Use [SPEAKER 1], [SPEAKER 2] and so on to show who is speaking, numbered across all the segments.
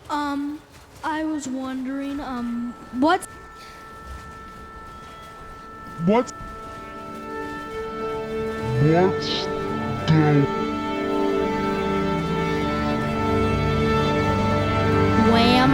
[SPEAKER 1] I was wondering, what's
[SPEAKER 2] What's the
[SPEAKER 1] wham?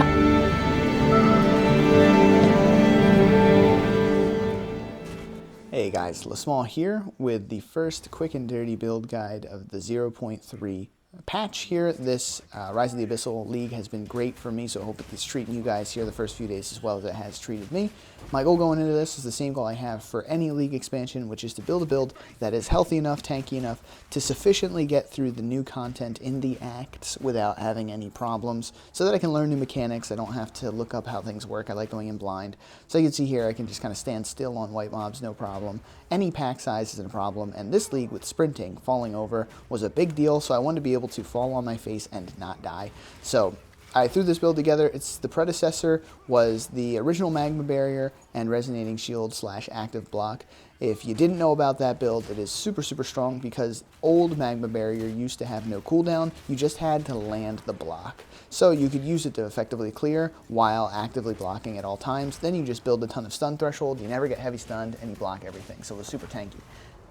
[SPEAKER 3] Hey guys, LeSmall here with the first quick and dirty build guide of the 0.3 patch here. This Rise of the Abyssal League has been great for me, so I hope it's treating you guys here the first few days as well as it has treated me. My goal going into this is the same goal I have for any league expansion, which is to build a build that is healthy enough, tanky enough, to sufficiently get through the new content in the acts without having any problems, so that I can learn new mechanics. I don't have to look up how things work. I like going in blind. So you can see here, I can just kind of stand still on white mobs, no problem. Any pack size isn't a problem, and this league with sprinting, falling over, was a big deal, so I wanted to be able to fall on my face and not die. So I threw this build together. The predecessor was the original Magma Barrier and Resonating Shield / Active Block. If you didn't know about that build, it is super strong because old Magma Barrier used to have no cooldown. You just had to land the block. So you could use it to effectively clear while actively blocking at all times. Then you just build a ton of stun threshold, you never get heavy stunned, and you block everything. So it was super tanky.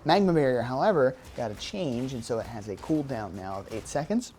[SPEAKER 3] Magma Barrier, however, got a change, and so it has a cooldown now of 8 seconds.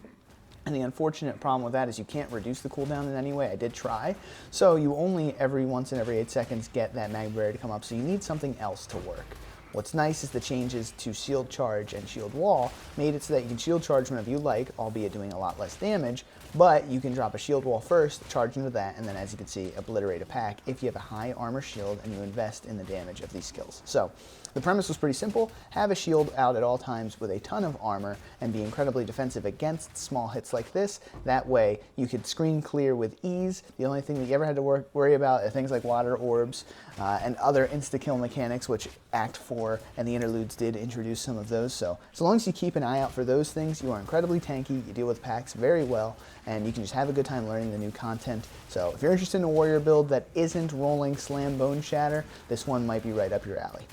[SPEAKER 3] And the unfortunate problem with that is you can't reduce the cooldown in any way. I did try. So you only once in every 8 seconds get that Magma Barrier to come up, so you need something else to work. What's nice is the changes to Shield Charge and Shield Wall made it so that you can Shield Charge whenever you like, albeit doing a lot less damage, but you can drop a Shield Wall first, charge into that, and then as you can see, obliterate a pack if you have a high armor shield and you invest in the damage of these skills. So the premise was pretty simple. Have a shield out at all times with a ton of armor and be incredibly defensive against small hits like this. That way you could screen clear with ease. The only thing that you ever had to worry about are things like water orbs and other insta-kill mechanics, which Act 4 and the interludes did introduce some of those. So as long as you keep an eye out for those things, you are incredibly tanky, you deal with packs very well, and you can just have a good time learning the new content. So if you're interested in a warrior build that isn't rolling slam bone shatter, this one might be right up your alley.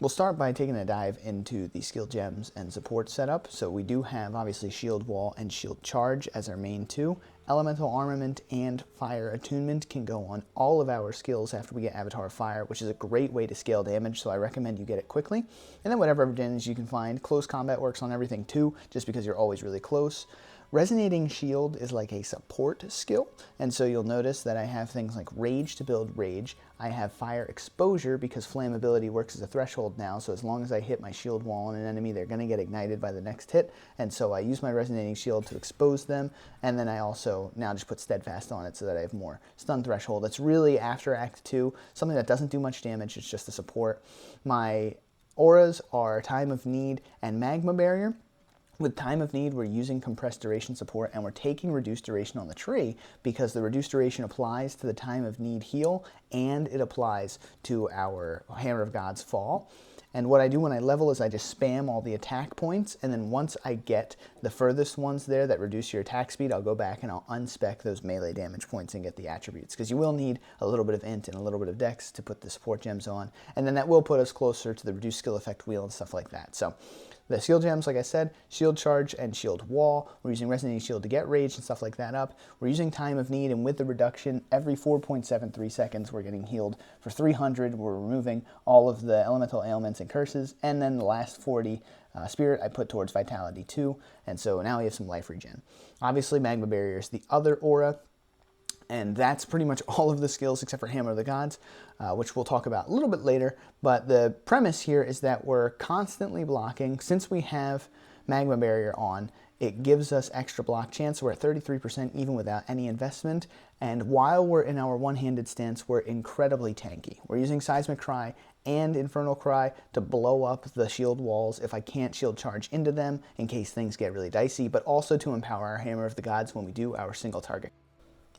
[SPEAKER 3] We'll start by taking a dive into the skill gems and support setup. So we do have obviously Shield Wall and Shield Charge as our main two. Elemental Armament and Fire Attunement can go on all of our skills after we get Avatar Fire, which is a great way to scale damage, so I recommend you get it quickly. And then whatever damage you can find. Close combat works on everything too, just because you're always really close. Resonating Shield is like a support skill, and so you'll notice that I have things like Rage to build Rage. I have Fire Exposure because Flammability works as a threshold now, so as long as I hit my shield wall on an enemy, they're going to get ignited by the next hit, and so I use my Resonating Shield to expose them, and then I also now just put Steadfast on it so that I have more stun threshold. That's really after Act 2, something that doesn't do much damage, it's just a support. My auras are Time of Need and Magma Barrier. With Time of Need, we're using compressed duration support, and we're taking reduced duration on the tree because the reduced duration applies to the Time of Need heal, and it applies to our Hammer of God's Fall. And what I do when I level is I just spam all the attack points, and then once I get the furthest ones there that reduce your attack speed, I'll go back and I'll unspec those melee damage points and get the attributes, because you will need a little bit of int and a little bit of dex to put the support gems on, and then that will put us closer to the reduced skill effect wheel and stuff like that. So the skill gems, like I said, Shield Charge and Shield Wall. We're using Resonating Shield to get Rage and stuff like that up. We're using Time of Need, and with the reduction, every 4.73 seconds we're getting healed for 300. We're removing all of the elemental ailments and curses, and then the last 40 Spirit I put towards Vitality 2, and so now we have some life regen. Obviously, Magma Barrier is the other aura, and that's pretty much all of the skills except for Hammer of the Gods, which we'll talk about a little bit later. But the premise here is that we're constantly blocking. Since we have Magma Barrier on, it gives us extra block chance. We're at 33% even without any investment. And while we're in our one-handed stance, we're incredibly tanky. We're using Seismic Cry and Infernal Cry to blow up the shield walls if I can't shield charge into them in case things get really dicey, but also to empower our Hammer of the Gods when we do our single target.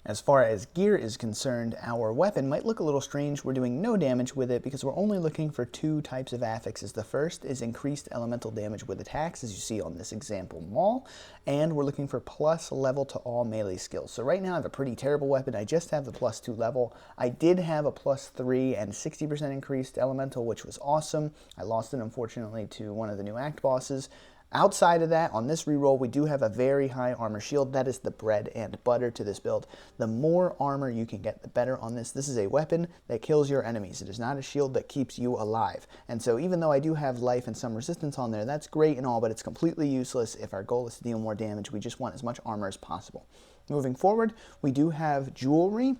[SPEAKER 3] As far as gear is concerned, our weapon might look a little strange. We're doing no damage with it because we're only looking for two types of affixes. The first is increased elemental damage with attacks, as you see on this example Maul, and we're looking for plus level to all melee skills. So right now I have a pretty terrible weapon. I just have the +2 level. I did have a +3 and 60% increased elemental, which was awesome. I lost it unfortunately to one of the new act bosses. Outside of that, on this reroll, we do have a very high armor shield. That is the bread and butter to this build. The more armor you can get, the better on this. This is a weapon that kills your enemies. It is not a shield that keeps you alive. And so even though I do have life and some resistance on there, that's great and all, but it's completely useless if our goal is to deal more damage. We just want as much armor as possible. Moving forward, we do have jewelry.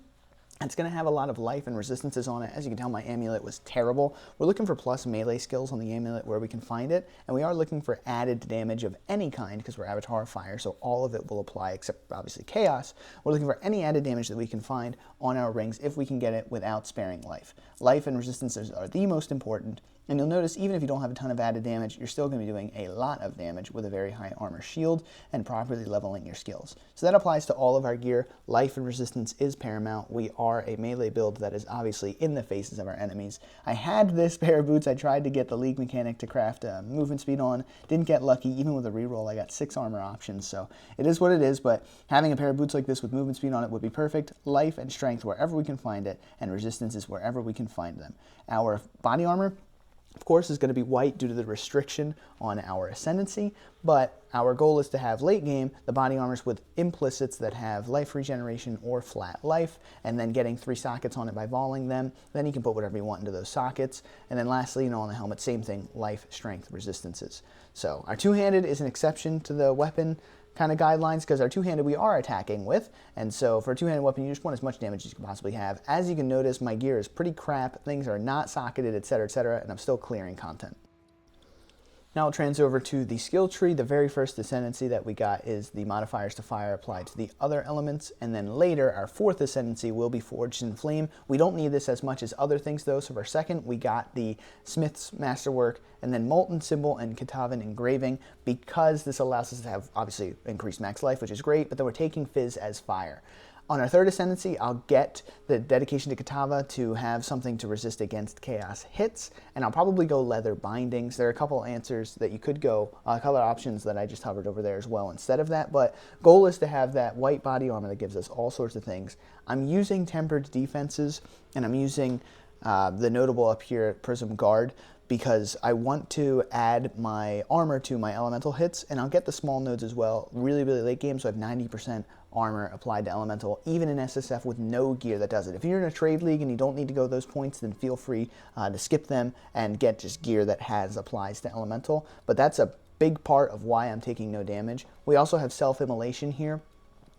[SPEAKER 3] It's going to have a lot of life and resistances on it. As you can tell, my amulet was terrible. We're looking for plus melee skills on the amulet where we can find it, and we are looking for added damage of any kind because we're Avatar of Fire, so all of it will apply except obviously Chaos. We're looking for any added damage that we can find on our rings if we can get it without sparing life. Life and resistances are the most important, and you'll notice even if you don't have a ton of added damage, you're still going to be doing a lot of damage with a very high armor shield and properly leveling your skills. So that applies to all of our gear. Life and resistance is paramount. We are a melee build that is obviously in the faces of our enemies. I had this pair of boots. I tried to get the League mechanic to craft movement speed on. Didn't get lucky. Even with a reroll, I got 6 armor options. So it is what it is, but having a pair of boots like this with movement speed on it would be perfect. Life and strength wherever we can find it, and resistance is wherever we can find them. Our body armor, of course, is going to be white due to the restriction on our ascendancy, but our goal is to have late game the body armors with implicits that have life regeneration or flat life, and then getting 3 sockets on it by volleying them. Then you can put whatever you want into those sockets. And then lastly, on the helmet, same thing, life, strength, resistances. So our two-handed is an exception to the weapon kind of guidelines because our two-handed we are attacking with, and so for a two-handed weapon you just want as much damage as you can possibly have. As you can notice, my gear is pretty crap, things are not socketed, etc., and I'm still clearing content. Now I'll trans over to the skill tree. The very first ascendancy that we got is the modifiers to fire applied to the other elements, and then later our 4th ascendancy will be Forged in Flame. We don't need this as much as other things though, so for our 2nd we got the Smith's Masterwork, and then Molten Symbol and Katavan Engraving, because this allows us to have obviously increased max life, which is great, but then we're taking Fizz as fire. On our 3rd ascendancy, I'll get the Dedication to Katava to have something to resist against chaos hits, and I'll probably go leather bindings. There are a couple answers that you could go, color options that I just hovered over there as well instead of that, but goal is to have that white body armor that gives us all sorts of things. I'm using tempered defenses, and I'm using the notable up here, Prism Guard, because I want to add my armor to my elemental hits, and I'll get the small nodes as well really late game, so I have 90% armor applied to elemental, even in SSF with no gear that does it. If you're in a trade league and you don't need to go those points, then feel free to skip them and get just gear that applies to elemental, but that's a big part of why I'm taking no damage. We also have self-immolation here,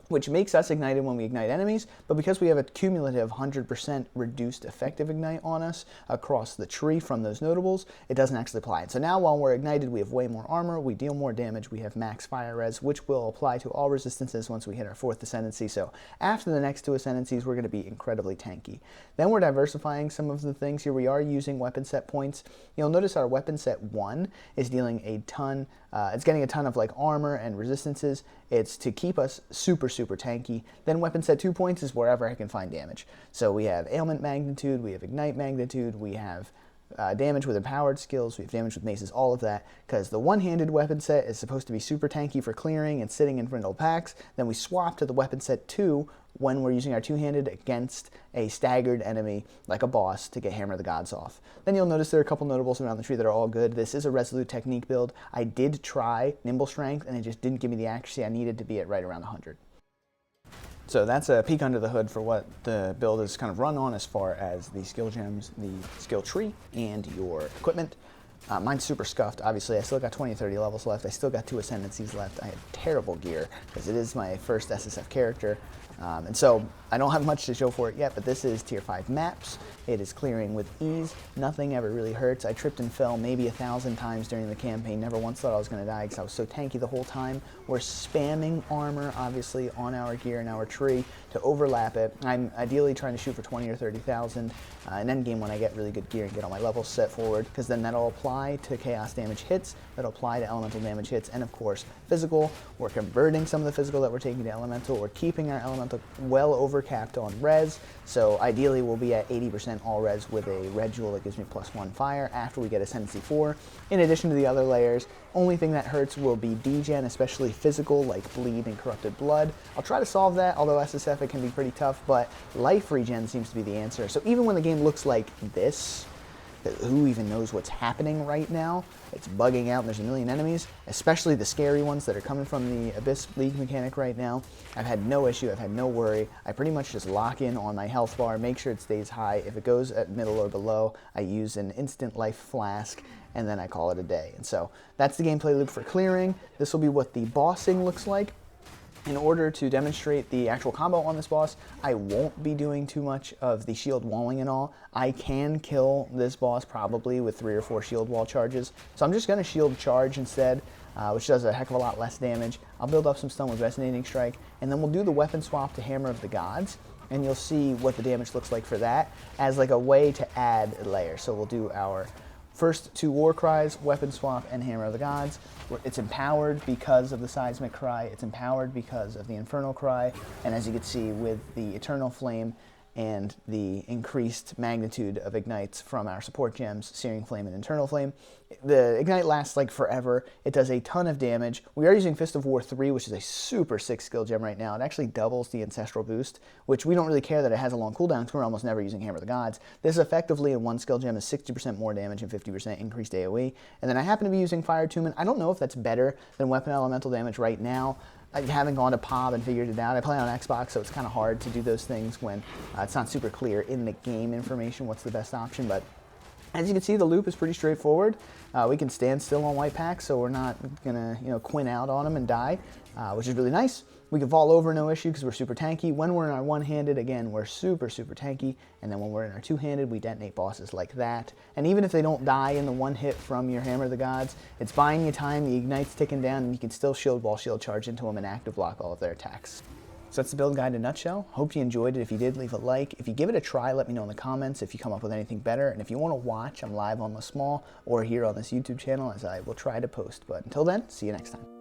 [SPEAKER 3] which makes us ignited when we ignite enemies, but because we have a cumulative 100% reduced effective ignite on us across the tree from those notables, it doesn't actually apply. And so now while we're ignited, we have way more armor, we deal more damage, we have max fire res, which will apply to all resistances once we hit our 4th ascendancy. So after the next 2 ascendancies, we're going to be incredibly tanky. Then we're diversifying some of the things here. We are using weapon set points. You'll notice our weapon set 1 is dealing a ton, it's getting a ton of like armor and resistances. It's to keep us super tanky. Then weapon set 2 points is wherever I can find damage. So we have ailment magnitude, we have ignite magnitude, we have damage with empowered skills, we have damage with maces, all of that, because the one-handed weapon set is supposed to be super tanky for clearing and sitting in brindle packs. Then we swap to the weapon set 2 when we're using our two-handed against a staggered enemy like a boss to get Hammer of the Gods off. Then you'll notice there are a couple notables around the tree that are all good. This is a Resolute Technique build. I did try Nimble Strength and it just didn't give me the accuracy I needed to be at right around 100. So that's a peek under the hood for what the build is kind of run on as far as the skill gems, the skill tree, and your equipment. Mine's super scuffed, obviously. I still got 20 or 30 levels left. I still got 2 ascendancies left. I have terrible gear because it is my first SSF character. And so I don't have much to show for it yet, but this is tier 5 maps. It is clearing with ease. Nothing ever really hurts. I tripped and fell maybe 1,000 times during the campaign. Never once thought I was going to die because I was so tanky the whole time. We're spamming armor, obviously, on our gear and our tree to overlap it. I'm ideally trying to shoot for 20 or 30,000 in endgame when I get really good gear and get all my levels set forward, because then that'll apply to chaos damage hits, that'll apply to elemental damage hits, and of course physical. We're converting some of the physical that we're taking to elemental. We're keeping our elemental well over capped on res, so ideally we'll be at 80% all res with a red jewel that gives me +1 fire after we get Ascendancy 4. In addition to the other layers, only thing that hurts will be degen, especially physical, like bleed and corrupted blood. I'll try to solve that, although SSF it can be pretty tough, but life regen seems to be the answer. So even when the game looks like this, Who even knows what's happening right now? It's bugging out and there's a million enemies, especially the scary ones that are coming from the Abyssal League mechanic right now. I've had no issue, I've had no worry. I pretty much just lock in on my health bar, make sure it stays high. If it goes at middle or below, I use an instant life flask, and then I call it a day. And so that's the gameplay loop for clearing. This will be what the bossing looks like. In order to demonstrate the actual combo on this boss, I won't be doing too much of the shield walling and all. I can kill this boss probably with 3 or 4 shield wall charges. So I'm just going to shield charge instead, which does a heck of a lot less damage. I'll build up some stun with Resonating Strike, and then we'll do the weapon swap to Hammer of the Gods, and you'll see what the damage looks like for that as like a way to add a layer. So we'll do our first 2 War Cries, Weapon Swap, and Hammer of the Gods. It's empowered because of the Seismic Cry, it's empowered because of the Infernal Cry, and as you can see with the Eternal Flame and the increased magnitude of ignites from our support gems, Searing Flame and Eternal Flame. The ignite lasts like forever. It does a ton of damage. We are using Fist of War 3, which is a super sick skill gem right now. It actually doubles the Ancestral Boost, which we don't really care that it has a long cooldown because we're almost never using Hammer of the Gods. This effectively in one skill gem is 60% more damage and 50% increased AoE. And then I happen to be using Fire Attunement. I don't know if that's better than Weapon Elemental damage right now. I haven't gone to PoB and figured it out. I play on Xbox, so it's kind of hard to do those things when it's not super clear in the game information what's the best option. But as you can see, the loop is pretty straightforward. We can stand still on white packs, so we're not gonna, quin out on them and die, which is really nice. We can fall over no issue because we're super tanky. When we're in our one-handed, again, we're super, super tanky. And then when we're in our two-handed, we detonate bosses like that. And even if they don't die in the one hit from your Hammer of the Gods, it's buying you time, the ignite's ticking down, and you can still shield wall, shield charge into them and active block all of their attacks. So that's the build guide in a nutshell. Hope you enjoyed it. If you did, leave a like. If you give it a try, let me know in the comments if you come up with anything better. And if you want to watch, I'm live on LeSmall or here on this YouTube channel as I will try to post. But until then, see you next time.